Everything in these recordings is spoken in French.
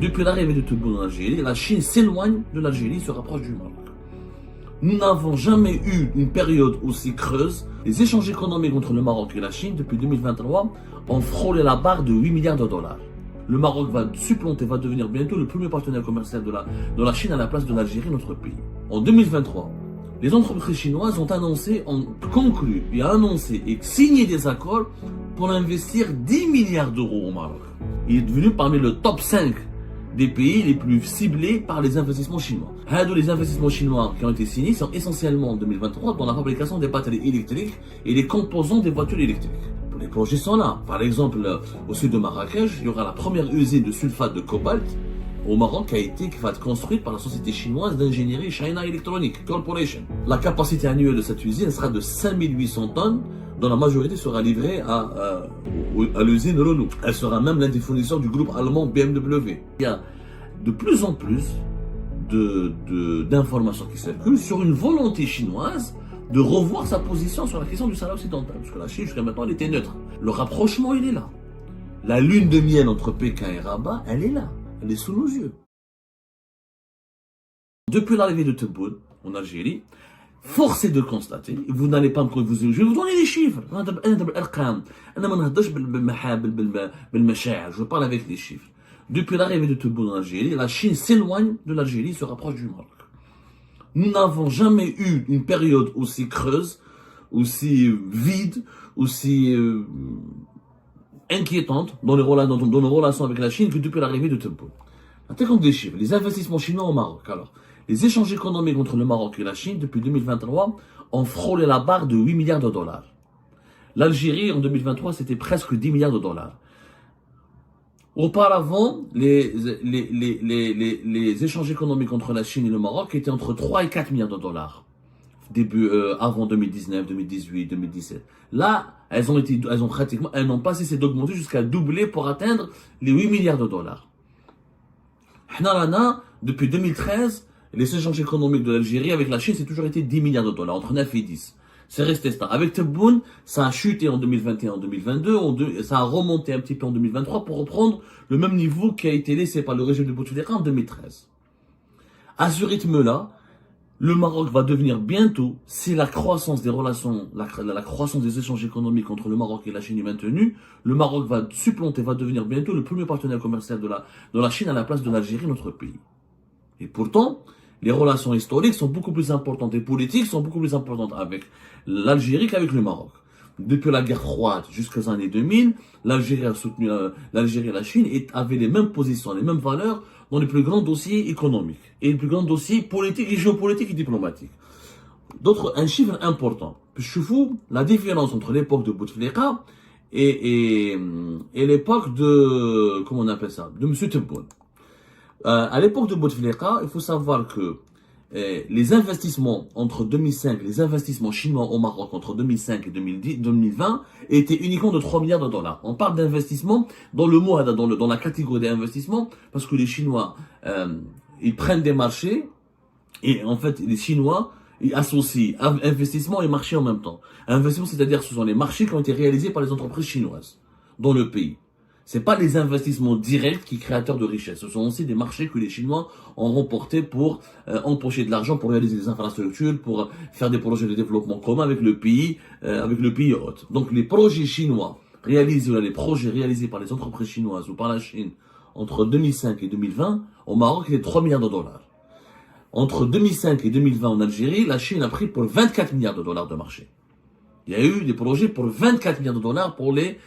Depuis l'arrivée de Tebboune en Algérie, la Chine s'éloigne de l'Algérie, se rapproche du Maroc. Nous n'avons jamais eu une période aussi creuse. Les échanges économiques entre le Maroc et la Chine depuis 2023 ont frôlé la barre de 8 milliards de dollars. Le Maroc va supplanter, va devenir bientôt le premier partenaire commercial de la Chine à la place de l'Algérie, notre pays. En 2023, les entreprises chinoises ont conclu et annoncé et signé des accords pour investir 10 milliards d'euros au Maroc. Il est devenu parmi le top 5 des pays les plus ciblés par les investissements chinois. Les investissements chinois qui ont été signés sont essentiellement en 2023 dans la fabrication des batteries électriques et les composants des voitures électriques. Les projets sont là. Par exemple, au sud de Marrakech, il y aura la première usine de sulfate de cobalt au Maroc qui va être construite par la société chinoise d'ingénierie China Electronic Corporation. La capacité annuelle de cette usine sera de 5800 tonnes, dont la majorité sera livrée à l'usine Renault. Elle sera même l'un des fournisseurs du groupe allemand BMW. Il y a de plus en plus d'informations qui circulent sur une volonté chinoise de revoir sa position sur la question du Sahara occidental. Parce que la Chine, jusqu'à maintenant, elle était neutre. Le rapprochement, il est là. La lune de miel entre Pékin et Rabat, elle est là. Elle est sous nos yeux. Depuis l'arrivée de Tebboune en Algérie, force est de constater, vous n'allez pas me je vais vous donner les chiffres. Je parle avec les chiffres. Depuis l'arrivée de Tebboune en Algérie, la Chine s'éloigne de l'Algérie, se rapproche du Maroc. Nous n'avons jamais eu une période aussi creuse, aussi vide, aussi inquiétante dans nos relations avec la Chine que depuis l'arrivée de Tebboune. Maintenant, compte des chiffres. Les investissements chinois au Maroc. Alors, les échanges économiques entre le Maroc et la Chine depuis 2023 ont frôlé la barre de 8 milliards de dollars. L'Algérie, en 2023, c'était presque 10 milliards de dollars. Auparavant, les échanges économiques entre la Chine et le Maroc étaient entre 3 et 4 milliards de dollars. Avant 2019, 2018, 2017. Là, elles n'ont pas cessé d'augmenter jusqu'à doubler pour atteindre les 8 milliards de dollars. Depuis 2013, les échanges économiques de l'Algérie avec la Chine, c'est toujours été 10 milliards de dollars, entre 9 et 10. C'est resté stable. Avec Tebboune, ça a chuté en 2021, en 2022, ça a remonté un petit peu en 2023 pour reprendre le même niveau qui a été laissé par le régime de Bouteflika en 2013. À ce rythme-là, le Maroc va devenir bientôt, si la croissance des relations, la croissance des échanges économiques entre le Maroc et la Chine est maintenue, le Maroc va supplanter, va devenir bientôt le premier partenaire commercial de la Chine à la place de l'Algérie, notre pays. Et pourtant, les relations historiques sont beaucoup plus importantes et politiques sont beaucoup plus importantes avec l'Algérie qu'avec le Maroc. Depuis la guerre froide jusqu'aux années 2000, l'Algérie a soutenu l'Algérie et la Chine avaient les mêmes positions, les mêmes valeurs dans les plus grands dossiers économiques et les plus grands dossiers politiques et géopolitiques et diplomatiques. Un chiffre important. Je fous la différence entre l'époque de Bouteflika et l'époque de, comment on appelle ça, de M. Tebboune. À l'époque de Bouteflika, il faut savoir que les investissements entre 2005, les investissements chinois au Maroc entre 2005 et 2020 étaient uniquement de 3 milliards de dollars. On parle d'investissement dans dans la catégorie des investissements parce que les Chinois, ils prennent des marchés et en fait, les Chinois, ils associent investissement et marché en même temps. Investissement, c'est-à-dire ce sont les marchés qui ont été réalisés par les entreprises chinoises dans le pays. C'est pas les investissements directs qui sont créateurs de richesse. Ce sont aussi des marchés que les Chinois ont remportés pour empocher de l'argent, pour réaliser des infrastructures, pour faire des projets de développement communs avec le pays hôte. Donc les projets chinois les projets réalisés par les entreprises chinoises ou par la Chine entre 2005 et 2020, au Maroc, il y a 3 milliards de dollars. Entre 2005 et 2020 en Algérie, la Chine a pris pour 24 milliards de dollars de marché. Il y a eu des projets pour 24 milliards de dollars pour les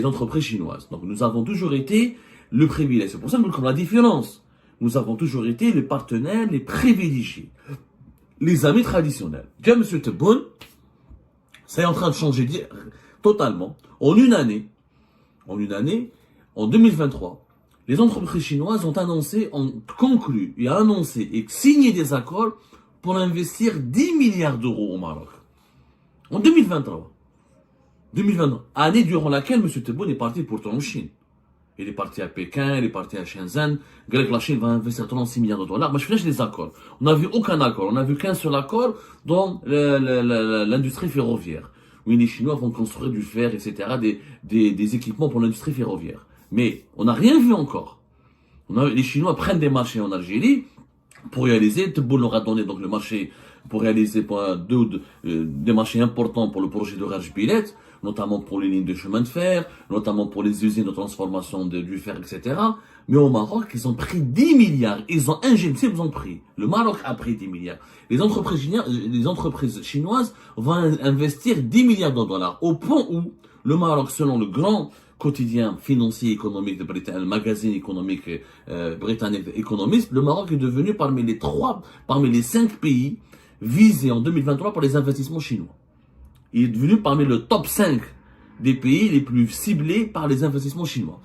entreprises chinoises. Donc nous avons toujours été le privilège. C'est pour ça que nous avons la différence. Nous avons toujours été les partenaires, les privilégiés, les amis traditionnels. Déjà, M. Tebboune, ça est en train de changer totalement. En une année, en 2023, les entreprises chinoises ont conclu et annoncé et signé des accords pour investir 10 milliards d'euros au Maroc. En 2023. Année durant laquelle M. Tebboune est parti pourtant en Chine. Il est parti à Pékin, il est parti à Shenzhen. La Chine va investir 36 milliards de dollars. Mais je fais des accords. On n'a vu aucun accord. On n'a vu qu'un seul accord dans l'industrie ferroviaire. Oui, les Chinois vont construire du fer, etc., des équipements pour l'industrie ferroviaire. Mais on n'a rien vu encore. Les Chinois prennent des marchés en Algérie pour réaliser, Tebboune leur a donné donc le marché pour réaliser des marchés importants pour le projet de Raj Bilet, notamment pour les lignes de chemin de fer, notamment pour les usines de transformation du fer, etc. Mais au Maroc, ils ont pris 10 milliards. Ils ont injecté, ils ont pris. Le Maroc a pris 10 milliards. Les entreprises chinoises vont investir 10 milliards de dollars. Au point où le Maroc, selon le grand quotidien financier économique de Britannique, le magazine économique britannique Economist, le Maroc est devenu parmi les 5 pays visés en 2023 par les investissements chinois. Il est devenu parmi le top 5 des pays les plus ciblés par les investissements chinois.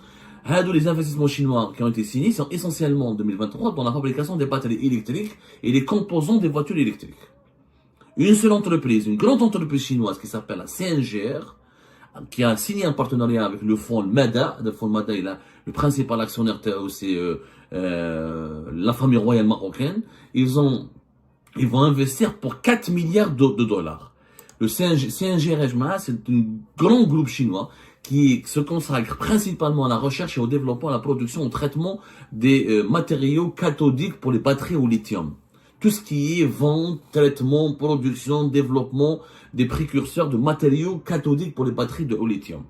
Les investissements chinois qui ont été signés sont essentiellement en 2023 dans la fabrication des batteries électriques et les composants des voitures électriques. Une seule entreprise, une grande entreprise chinoise qui s'appelle la CNGR, qui a signé un partenariat avec le fonds MADA. Le fonds MADA, le principal actionnaire, c'est la famille royale marocaine. Ils vont investir pour 4 milliards de dollars. Le CNGR, c'est un grand groupe chinois qui se consacre principalement à la recherche et au développement, à la production, au traitement des matériaux cathodiques pour les batteries au lithium. Tout ce qui est vente, traitement, production, développement des précurseurs de matériaux cathodiques pour les batteries de lithium.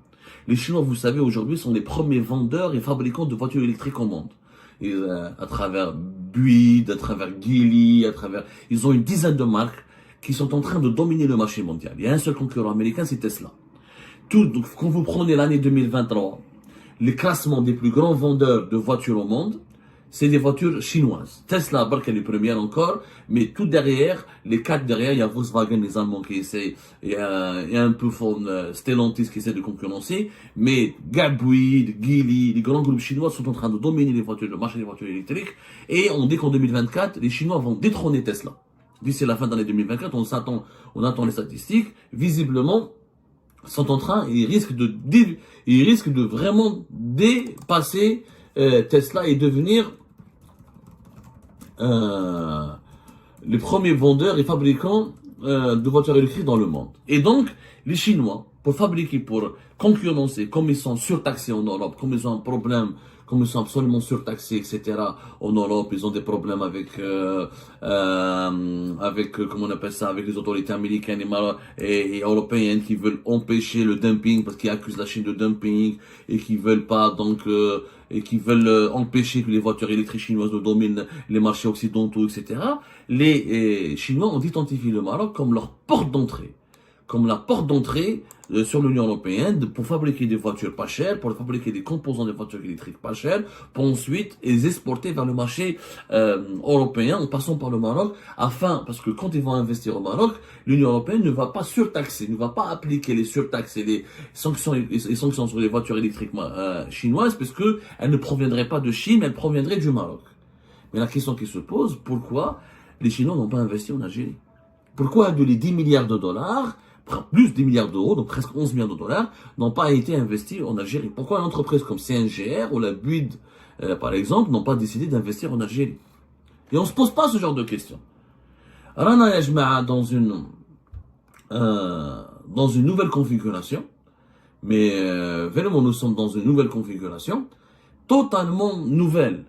Les Chinois, vous savez, aujourd'hui sont les premiers vendeurs et fabricants de voitures électriques au monde. Et, à travers Buick, à travers Geely, ils ont une dizaine de marques qui sont en train de dominer le marché mondial. Il y a un seul concurrent américain, c'est Tesla. Donc, quand vous prenez l'année 2023, les classements des plus grands vendeurs de voitures au monde, c'est des voitures chinoises. Tesla, elle est première encore, mais tout derrière, les 4 derrière, il y a Volkswagen, les Allemands qui essaient, il y a un peu Stellantis qui essaie de concurrencer, mais Buick, Geely, les grands groupes chinois sont en train de dominer le marché des voitures électriques, et on dit qu'en 2024, les Chinois vont détrôner Tesla. D'ici la fin de l'année 2024, on attend les statistiques, visiblement, sont en train, ils risquent de vraiment dépasser Tesla et devenir les premiers vendeurs et fabricants de voitures électriques dans le monde. Et donc, les Chinois, pour concurrencer, comme ils sont surtaxés en Europe, comme ils ont un problème, comme ils sont absolument surtaxés, etc. En Europe, ils ont des problèmes avec comment on appelle ça, avec les autorités américaines et européennes qui veulent empêcher le dumping parce qu'ils accusent la Chine de dumping et qui veulent pas empêcher que les voitures électriques chinoises ne dominent les marchés occidentaux, etc. Les Chinois ont identifié le Maroc comme leur porte d'entrée. Comme la porte d'entrée sur l'Union européenne pour fabriquer des voitures pas chères, pour fabriquer des composants de voitures électriques pas chères, pour ensuite les exporter vers le marché européen en passant par le Maroc, parce que quand ils vont investir au Maroc, l'Union européenne ne va pas surtaxer, ne va pas appliquer les surtaxes et les sanctions sur les voitures électriques chinoises, parce que elles ne proviendraient pas de Chine, mais elles proviendraient du Maroc. Mais la question qui se pose, pourquoi les Chinois n'ont pas investi en Algérie? Pourquoi les 10 milliards de dollars, plus 10 milliards d'euros, donc presque 11 milliards de dollars, n'ont pas été investis en Algérie? Pourquoi une entreprise comme CNGR ou la Buick, par exemple, n'ont pas décidé d'investir en Algérie? Et on se pose pas ce genre de questions. Rana Yajma'a dans une nouvelle configuration, mais vraiment nous sommes dans une nouvelle configuration, totalement nouvelle,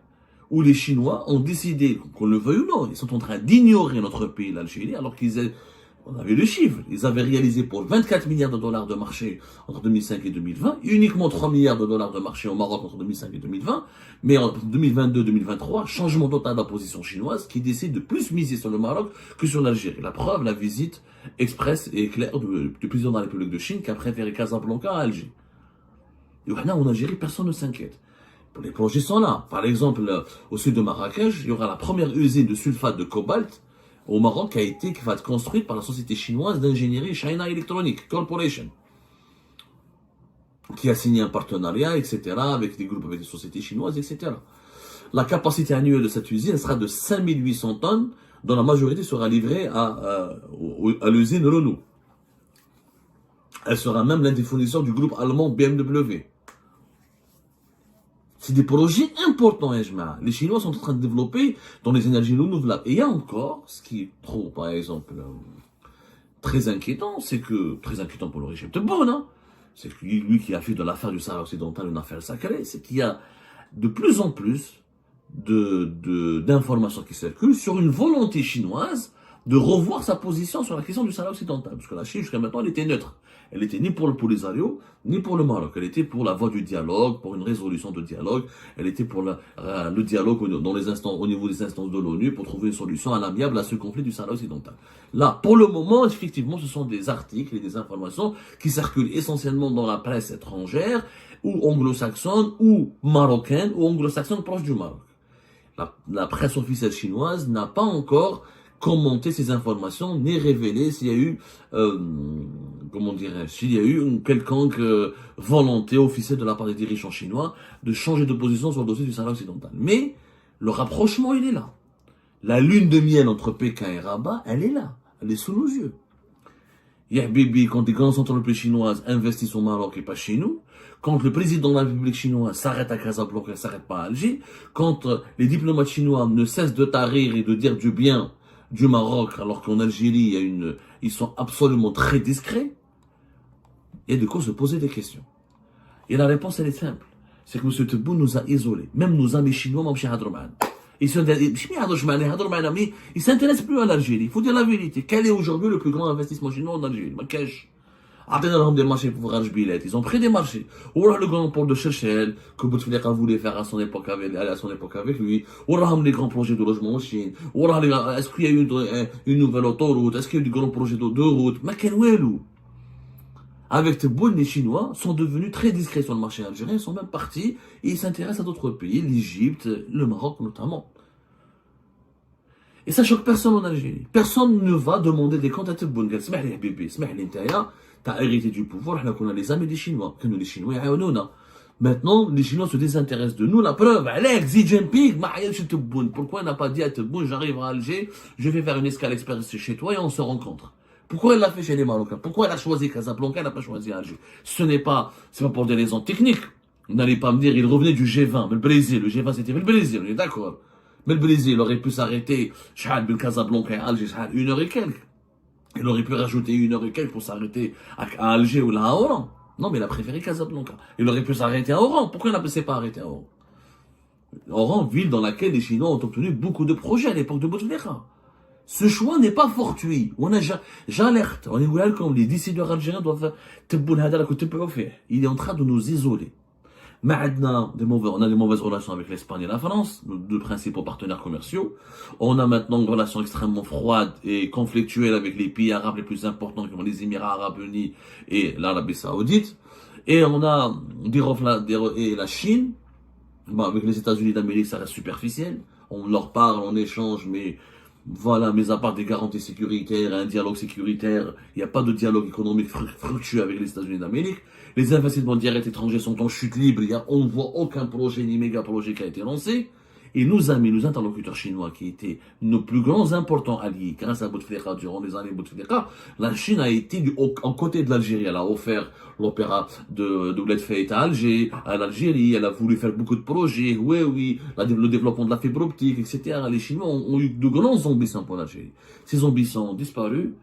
où les Chinois ont décidé, qu'on le veuille ou non, ils sont en train d'ignorer notre pays, l'Algérie, alors on avait le chiffre, ils avaient réalisé pour 24 milliards de dollars de marché entre 2005 et 2020, uniquement 3 milliards de dollars de marché au Maroc entre 2005 et 2020, mais en 2022-2023, changement total de la position chinoise qui décide de plus miser sur le Maroc que sur l'Algérie. La preuve, la visite express et claire du président de la République de Chine qui a préféré Casablanca à Alger. Et maintenant, en Algérie, personne ne s'inquiète. Les projets sont là. Par exemple, au sud de Marrakech, il y aura la première usine de sulfate de cobalt au Maroc qui va être construite par la société chinoise d'ingénierie China Electronic Corporation, qui a signé un partenariat, etc., avec des groupes, avec des sociétés chinoises, etc. La capacité annuelle de cette usine sera de 5800 tonnes, dont la majorité sera livrée à l'usine Renault. Elle sera même l'un des fournisseurs du groupe allemand BMW. C'est des projets importants, les Chinois sont en train de développer dans les énergies renouvelables. Et il y a encore, ce qui est trop, par exemple, très inquiétant pour le régime de Bonn, hein, c'est lui qui a fait de l'affaire du Sahara occidental une affaire sacrée, c'est qu'il y a de plus en plus d'informations qui circulent sur une volonté chinoise de revoir sa position sur la question du Sahara occidental. Parce que la Chine, jusqu'à maintenant, elle était neutre. Elle était ni pour le Polisario, ni pour le Maroc. Elle était pour la voie du dialogue, pour une résolution de dialogue. Elle était pour le dialogue au niveau des instances de l'ONU pour trouver une solution à l'amiable à ce conflit du Sahara occidental. Là, pour le moment, effectivement, ce sont des articles et des informations qui circulent essentiellement dans la presse étrangère, ou anglo-saxonne, ou marocaine, ou anglo-saxonne proche du Maroc. La presse officielle chinoise n'a pas encore commenté ces informations, ni révélé s'il y a eu, s'il y a eu une quelconque volonté officielle de la part des dirigeants chinois de changer de position sur le dossier du Sahara occidental. Mais le rapprochement, il est là. La lune de miel entre Pékin et Rabat, elle est là. Elle est sous nos yeux. Bibi, quand des grandes entreprises chinoises investissent au Maroc et pas chez nous, quand le président de la République chinoise s'arrête à Casablanca et s'arrête pas à Alger, quand les diplomates chinois ne cessent de tarir et de dire du bien du Maroc, alors qu'en Algérie, ils sont absolument très discrets, il y a de quoi se poser des questions. Et la réponse, elle est simple. C'est que M. Tebboune nous a isolés. Même nos amis chinois, ils ne s'intéressent plus à l'Algérie. Il faut dire la vérité. Quel est aujourd'hui le plus grand investissement chinois en Algérie? Ils ont pris des marchés. Ou le grand port de Chechel, que Bouteflika voulait faire à son époque avec lui. Ou les grands projets de logement en Chine. Est-ce qu'il y a eu une nouvelle autoroute? Est-ce qu'il y a eu des grands projets de routes? Avec Tebboune, les Chinois sont devenus très discrets sur le marché algérien. Ils sont même partis et ils s'intéressent à d'autres pays, l'Égypte, le Maroc notamment. Et ça choque personne en Algérie. Personne ne va demander des comptes à Tebboune. T'as hérité du pouvoir, on a les amis des Chinois. Que nous, les Chinois, maintenant, les Chinois se désintéressent de nous. La preuve, Alex, Xi Jinping, pourquoi il n'a pas dit à Tebboune, j'arrive à Alger, je vais faire une escale express chez toi et on se rencontre. Pourquoi il l'a fait chez les Marocains? Pourquoi il a choisi Casablanca, il n'a pas choisi Alger? C'est pas pour des raisons techniques. Vous n'allez pas me dire, il revenait du G20, mais le Brésil, le G20 c'était le Brésil, on est d'accord. Mais le Brésil aurait pu s'arrêter, Casablanca et Alger, une heure et quelques. Il aurait pu rajouter une heure et quelques pour s'arrêter à Alger ou là à Oran. Non, mais il a préféré Casablanca. Il aurait pu s'arrêter à Oran. Pourquoi il ne s'est pas arrêté à Oran? Oran, ville dans laquelle les Chinois ont obtenu beaucoup de projets à l'époque de Bouteflika. Ce choix n'est pas fortuit. J'alerte. On est comme les décideurs algériens doivent faire. Il est en train de nous isoler. On a des mauvaises relations avec l'Espagne et la France, nos deux principaux partenaires commerciaux. On a maintenant une relation extrêmement froide et conflictuelle avec les pays arabes les plus importants, qui sont les Émirats arabes unis et l'Arabie saoudite. Et on a et la Chine. Avec les États-Unis d'Amérique, ça reste superficiel. On leur parle, on échange, mais voilà, mis à part des garanties sécuritaires, un dialogue sécuritaire, il n'y a pas de dialogue économique fructueux avec les États-Unis d'Amérique. Les investissements directs étrangers sont en chute libre, on ne voit aucun projet ni méga projet qui a été lancé. Et nos amis, nos interlocuteurs chinois, qui étaient nos plus grands importants alliés, grâce à Bouteflika, durant les années Bouteflika, la Chine a été en côté de l'Algérie. Elle a offert l'opéra de Ouled Feit à Alger, à l'Algérie. Elle a voulu faire beaucoup de projets. Oui, le développement de la fibre optique, etc. Les Chinois ont eu de grandes ambitions pour l'Algérie. Ces ambitions ont disparu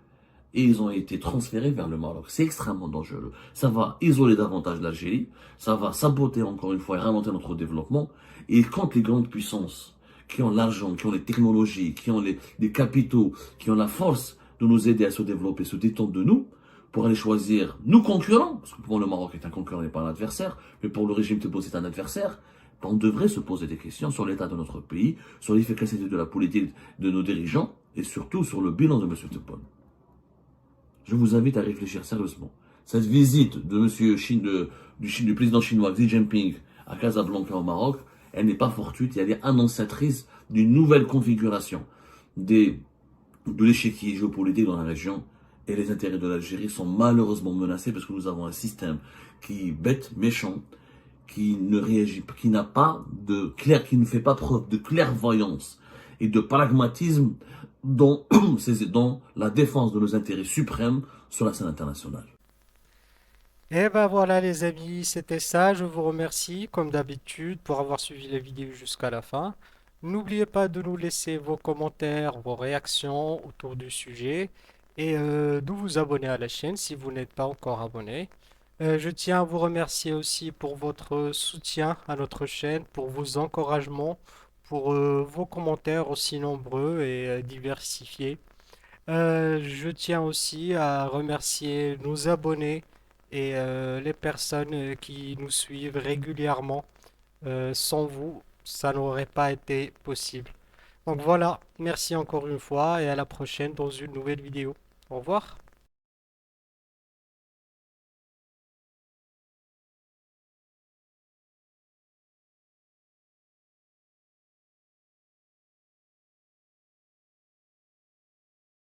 et ils ont été transférés vers le Maroc. C'est extrêmement dangereux. Ça va isoler davantage l'Algérie, ça va saboter encore une fois et ralentir notre développement. Et quand les grandes puissances qui ont l'argent, qui ont les technologies, qui ont les capitaux, qui ont la force de nous aider à se développer, se détendre de nous, pour aller choisir nos concurrents, parce que pour le Maroc est un concurrent et pas un adversaire, mais pour le régime Tebboune c'est un adversaire, on devrait se poser des questions sur l'état de notre pays, sur l'efficacité de la politique de nos dirigeants, et surtout sur le bilan de M. Tebboune. Je vous invite à réfléchir sérieusement. Cette visite du président chinois Xi Jinping à Casablanca au Maroc, elle n'est pas fortuite, elle est annonciatrice d'une nouvelle configuration de l'échiquier géopolitique dans la région. Et les intérêts de l'Algérie sont malheureusement menacés parce que nous avons un système qui est bête, méchant, qui ne réagit, qui n'a pas qui ne fait pas preuve de clairvoyance et de pragmatisme dans la défense de nos intérêts suprêmes sur la scène internationale. Et ben voilà les amis, c'était ça. Je vous remercie comme d'habitude pour avoir suivi la vidéo jusqu'à la fin. N'oubliez pas de nous laisser vos commentaires, vos réactions autour du sujet et de vous abonner à la chaîne si vous n'êtes pas encore abonné. Je tiens à vous remercier aussi pour votre soutien à notre chaîne, pour vos encouragements, pour vos commentaires aussi nombreux et diversifiés. Je tiens aussi à remercier nos abonnés et les personnes qui nous suivent régulièrement. Sans vous, ça n'aurait pas été possible. Donc voilà, merci encore une fois et à la prochaine dans une nouvelle vidéo. Au revoir.